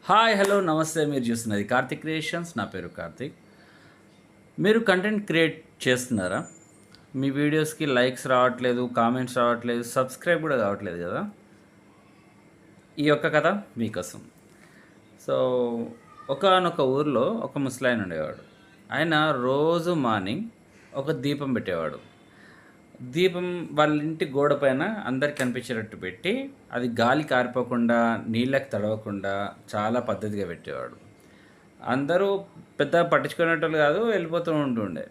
Hi hello నమస్తే. మీరు చూస్తున్నది కార్తిక్ క్రియేషన్స్. నా పేరు కార్తిక్. మీరు కంటెంట్ క్రియేట్ చేస్తున్నారా? మీ వీడియోస్కి లైక్స్ రావట్లేదు, కామెంట్స్ రావట్లేదు, సబ్స్క్రైబ్ కూడా కావట్లేదు కదా. ఈ యొక్క కథ మీకోసం. సో ఒకానొక ఊరిలో ఒక ముసలాయన ఉండేవాడు. ఆయన రోజు మార్నింగ్ ఒక దీపం పెట్టేవాడు. దీపం వాళ్ళ ఇంటి గోడ పైన అందరికి కనిపించేటట్టు పెట్టి, అది గాలి కారిపోకుండా, నీళ్ళకి తడవకుండా చాలా పద్ధతిగా పెట్టేవాడు. అందరూ పెద్దగా పట్టించుకునేటోళ్ళు కాదు, వెళ్ళిపోతూ ఉంటుండే.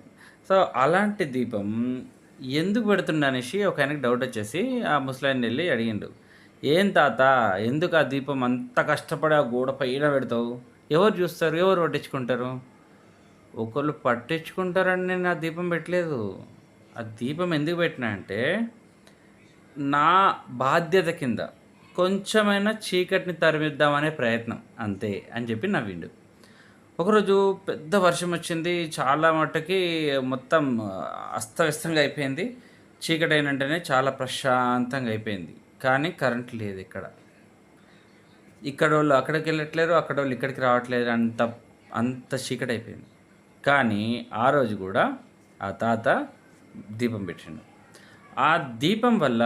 సో అలాంటి దీపం ఎందుకు పెడుతుండే అనేసి ఒక ఆయనకి డౌట్ వచ్చేసి ఆ ముసలాయన్ని వెళ్ళి అడిగిండు. "ఏం తాత, ఎందుకు ఆ దీపం అంత కష్టపడి ఆ గోడ పైన పెడతావు? ఎవరు చూస్తారు? ఎవరు పట్టించుకుంటారు?" ఒకళ్ళు పట్టించుకుంటారని నేను ఆ దీపం పెట్టలేదు. ఆ దీపం ఎందుకు పెట్టినా అంటే, నా బాధ్యత కింద కొంచెమైనా చీకటిని తరిమిద్దామనే ప్రయత్నం అంతే అని చెప్పి నవ్విండు. ఒకరోజు పెద్ద వర్షం వచ్చింది. చాలా మట్టుకి మొత్తం అస్తవ్యస్తంగా అయిపోయింది. చీకటైన వెంటనే చాలా ప్రశాంతంగా అయిపోయింది. కానీ కరెంట్ లేదు ఇక్కడ. ఇక్కడోళ్ళు అక్కడికి వెళ్ళట్లేరు, అక్కడోళ్ళు ఇక్కడికి రావట్లేదు. అంత అంత చీకటైపోయింది. కానీ ఆ రోజు కూడా ఆ తాత దీపం పెట్టిండు. ఆ దీపం వల్ల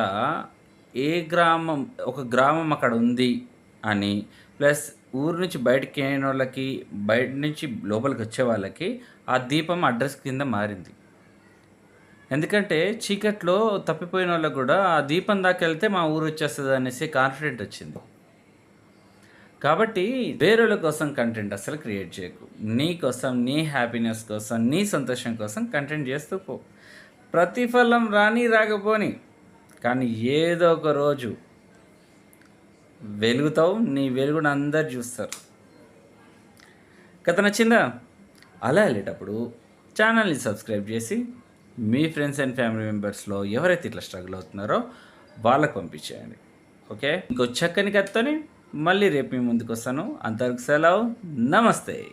ఒక గ్రామం అక్కడ ఉంది అని, ప్లస్ ఊరు నుంచి బయటికి వెళ్ళినోళ్ళకి, బయట నుంచి లోపలికి వచ్చే వాళ్ళకి ఆ దీపం అడ్రస్ కింద మారింది. ఎందుకంటే చీకట్లో తప్పిపోయిన వాళ్ళకి కూడా ఆ దీపం దాకా వెళ్తే మా ఊరు వచ్చేస్తుంది అనేసి కాన్ఫిడెంట్ వచ్చింది. కాబట్టి వేరేల కోసం కంటెంట్ అసలు క్రియేట్ చేయకు. నీ కోసం, నీ హ్యాపీనెస్ కోసం, నీ సంతోషం కోసం కంటెంట్ చేస్తూ పో. ప్రతిఫలం రాని రాకపోని, కానీ ఏదో ఒక రోజు వెలుగుతావు. నీ వెలుగును అందరు చూస్తారు. కథ నచ్చిందా? అలా వెళ్ళేటప్పుడు ఛానల్ని సబ్స్క్రైబ్ చేసి మీ ఫ్రెండ్స్ అండ్ ఫ్యామిలీ మెంబర్స్లో ఎవరైతే ఇట్లా స్ట్రగుల్ అవుతున్నారో వాళ్ళకు పంపించేయండి. ఓకే, ఇంకో చక్కని కథతోని మళ్ళీ రేపు మీ ముందుకు వస్తాను. అంతవరకు సెలవు. నమస్తే.